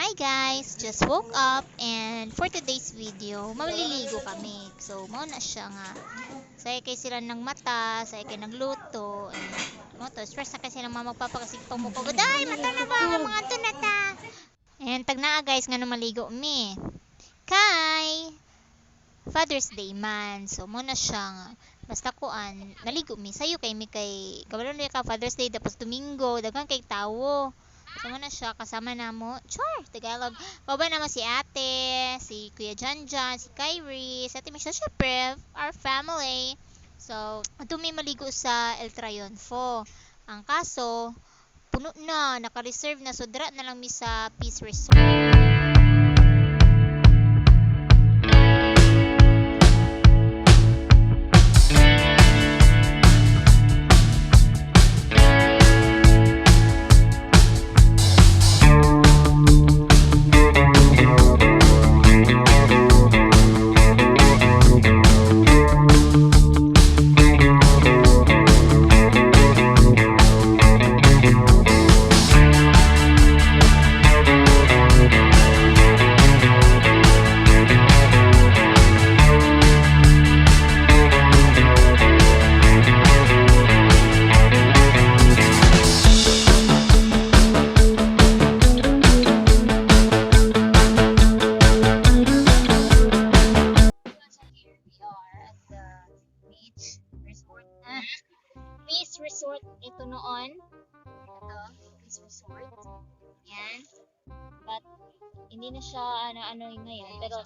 Hi guys! Just woke up and for today's video, maliligo kami. So, mauna siya nga. Saya kay sila ng mata, saya kay nagluto. And, mo to, stress na kasi ng mga magpapakasig pamukog. Ay, mata na ba? Mga tunata! And, tagnaa guys, nga nung maligo mi. Kay Father's Day man. So, muna siya nga. Basta kuan, naligo mi. Sayo kay mi kay, kabalo na ka Father's Day, tapos Domingo, dagang kay tawo. Sama na siya, kasama na mo. Char! Tagalog. Kaba naman si ate, si Kuya Janjan, si Kyrie, si ate Michelle, syempre, our family. So, ito may maligo sa El Triunfo. Ang kaso, puno na, naka-reserve na, so dara na lang mi sa Peace Resort. Peace Resort ito noon. Ito, Peace Resort. Yan. But, hindi na siya ano ngayon. Pero,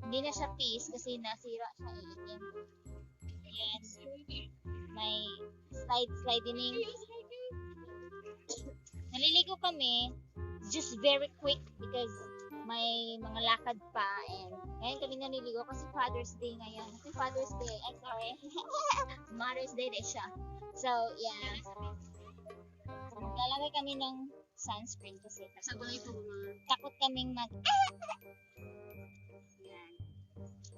hindi na siya peace kasi nasira siya iitin. Yan. May sliding. Naliligo kami. Just very quick because may mga lakad pa and ngayon kami naliligo kasi Father's Day ngayon. Happy Father's Day. Ay, sorry. Mother's Day din siya. So, yeah. Lalagay kami ng sunscreen kasi takot kaming yan.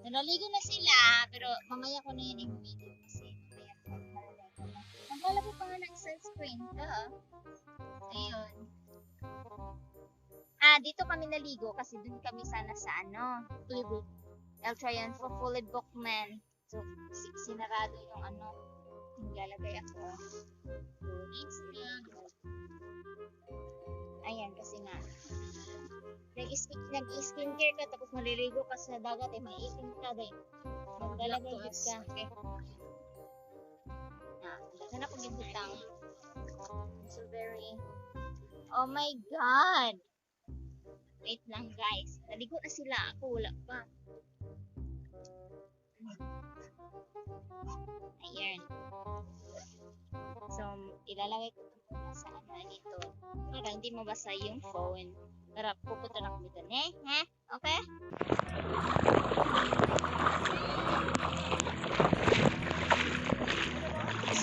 Nalaligo na sila, pero mamaya ko na yan i-video kasi mamaya ko na. Naglalagay pa nga ng sunscreen. Ayun. Dito kami naligo kasi dun kami sana sa El Triunfo, fully booked man. So, sinarado yung nilalagay ako. Ayan, kasi nga nag-skincare ka tapos maliligo ka sa dagat may ipin ka din. Maglalagay ka. Okay. Sana ko gibutang. So very oh my god. Wait lang guys. Naligo na sila. Ako wala pa. Ayan. So, ilalagay ko muna sa dito. Para hindi mabasa yung phone. Para pupunta na kami doon. Okay?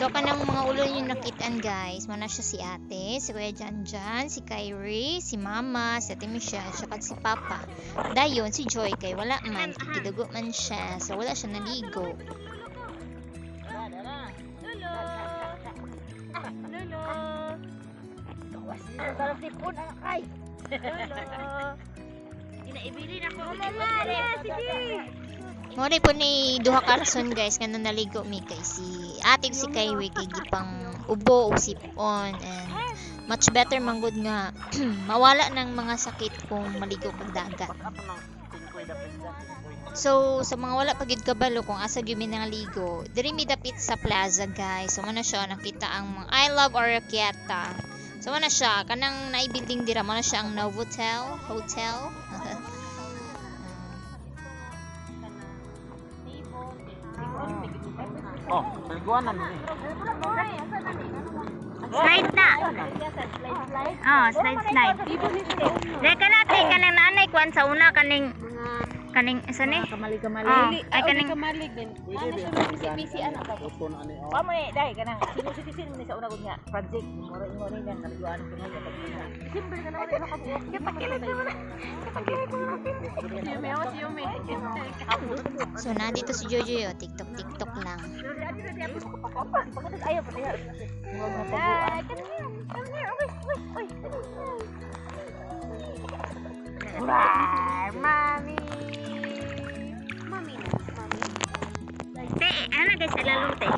So, kanang mga ulo yung nakitaan guys. Muna siya si ate, si Kuya Janjan, si Kyrie, si mama, si ate Michelle, saka si papa. Dayon, si Joy kay wala man. Kidugo man siya. So, wala siya naligo. Para sipon ang kay. Inaibilin ako. Mama, sige. Mori po ni duha ka rason guys nga naligo mi kay si ate si Kyrie kay gipang ubo o sipon and much better manggod nga mawala ng mga sakit kung maligo kag dagat. So sa mga wala pagid kabalo kung asa gyud mi naligo, diri mi dapit sa plaza guys. So man siya nakita ang mga I Love Oroquieta. So man siya kanang nai-building dira man siya ang Novotel hotel. Oh, paliguan na ni. Slide na. Slide. Deka natin kanang nanay kuan sa una kaning isa ni Kamali. ay kaning Kamalig din. Ano siya busy anak ba? Pamo dai kanang sino ni sa una gud nga project moro ingon ni nang kaliguan ko nga pagkina. Simple ka na wala nakabuok. Kapakilit mo na. Yume. So na dito si Jojo yo, TikTok lang. Ayaw pa tayo. Come here. Wait. Mami. Mami na. Mami. Te, ano guys, lalong te.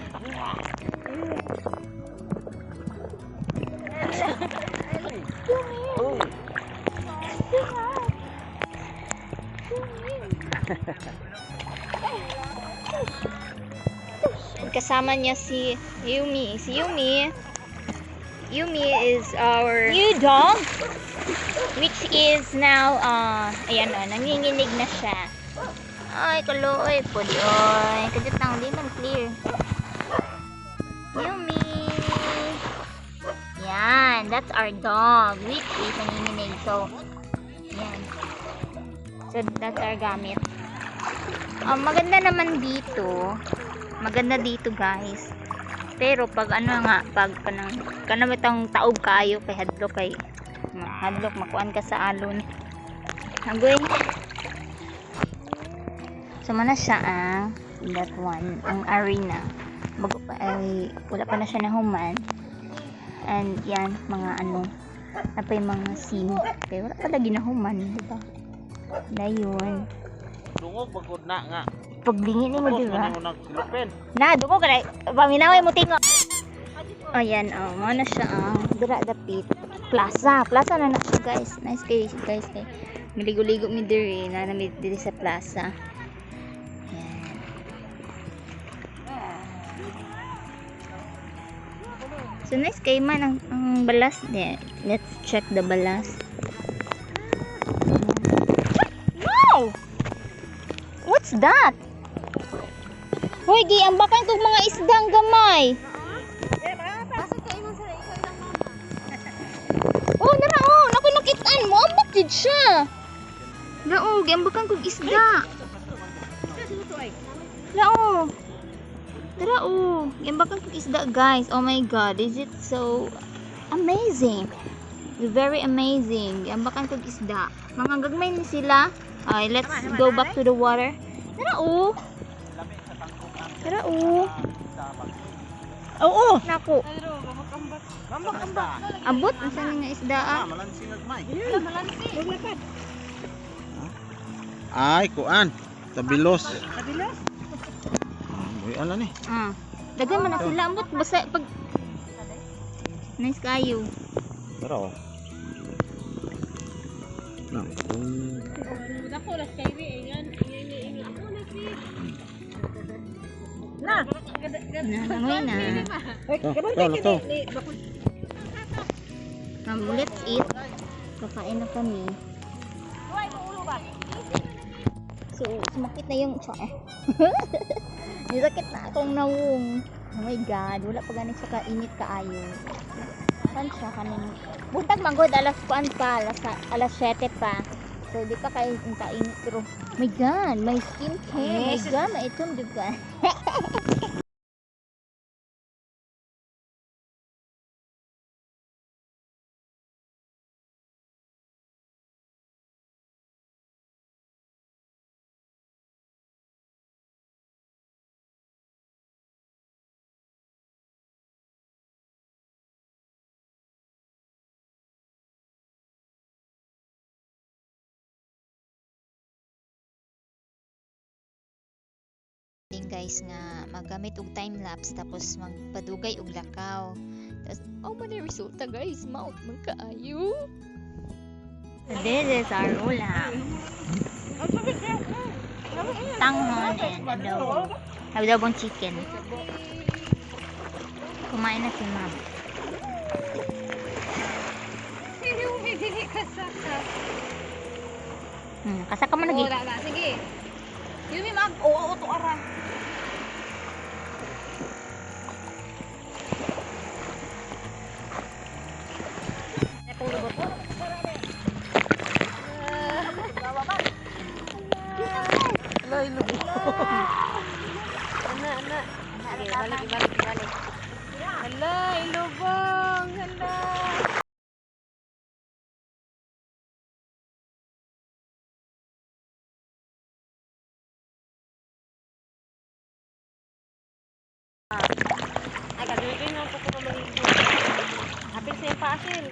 Kasama niya si Yumi. Si Yumi is our new dog, which is now, ayan o, nanginginig na siya. Ay, kaloy po doy. Kajut lang, di man clear. Yumi. Yan, that's our dog, which is nanginginig. So, yan. So, that's our gamit. Maganda naman dito. Maganda dito, guys. Pero pag ano nga, pag kanang itong taog kayo kay hadlok makuan ka sa alon. Hagoy. So mana siya that one, ang arena. Bago pa ay wala pa na siya nahuman. And yan mga ano, napay mga sim. Kaya wala pa lagi nahuman, di ba? Dayon. Dungog bagod na nga. Pagbingin mo di ba? Ano nagsilupin? Na, dugo ka na. Paminaway mo tingo. Ayan, mga na siya dira dapit. Plaza na na siya, guys. Nice guys. Miligo-ligo mi diri na mi diri sa plaza. Ayan. So nice kay man ang balas. Let's check the balas. Wow! What's that? Hoy, giambakan kog mga isdang gamay. Pasok kayo man sa ikaw lang mama. Oh, nara oh, nakoy nakitaan mo, ambak jud siya. Lao, giambakan kog isda. Lao. Tara oh, giambakan kog isda, guys. Oh my god, is it so amazing? Very amazing. Giambakan kog isda. Mga gagmay ni sila. Ay, let's go back to the water. Tara oh. Tara oh. Oo, naku. Abot asa nga isda Malansi nagmay. Malansi. Ay, kuan. Tabilos. Uy, ala ni. Daghan man na sila ambot basta pag nice kayo. Tara oh. Nang. Dako las kay wi ingan. Ako na si. Na. Namoy na. Ito. Let's eat. Kakain na kami. So, sumakit na yung nisakit na akong nawong. Oh my god, wala pa ganit siya kainit kaayo. Saan siya kanin? Buntag manggod alas 4 pa, alas 7 pa. So, di pa kayo kainit. Pero, oh my god, may skincare. My god, maitong juga. Guys nga magamit og time lapse tapos magpadugay og lakaw. Tapos man ang resulta guys, mount man kaayo. This is our ulam. Tanghon and adobo. Adobong chicken. Kumain na si ma'am. Kasaka mo lagi. Wala na, sige. Yumi mag oo to ara. Balik. Hala, ilubong. Hala. Ay, gagawin ko po kung maligo. Hapil siya pa asin.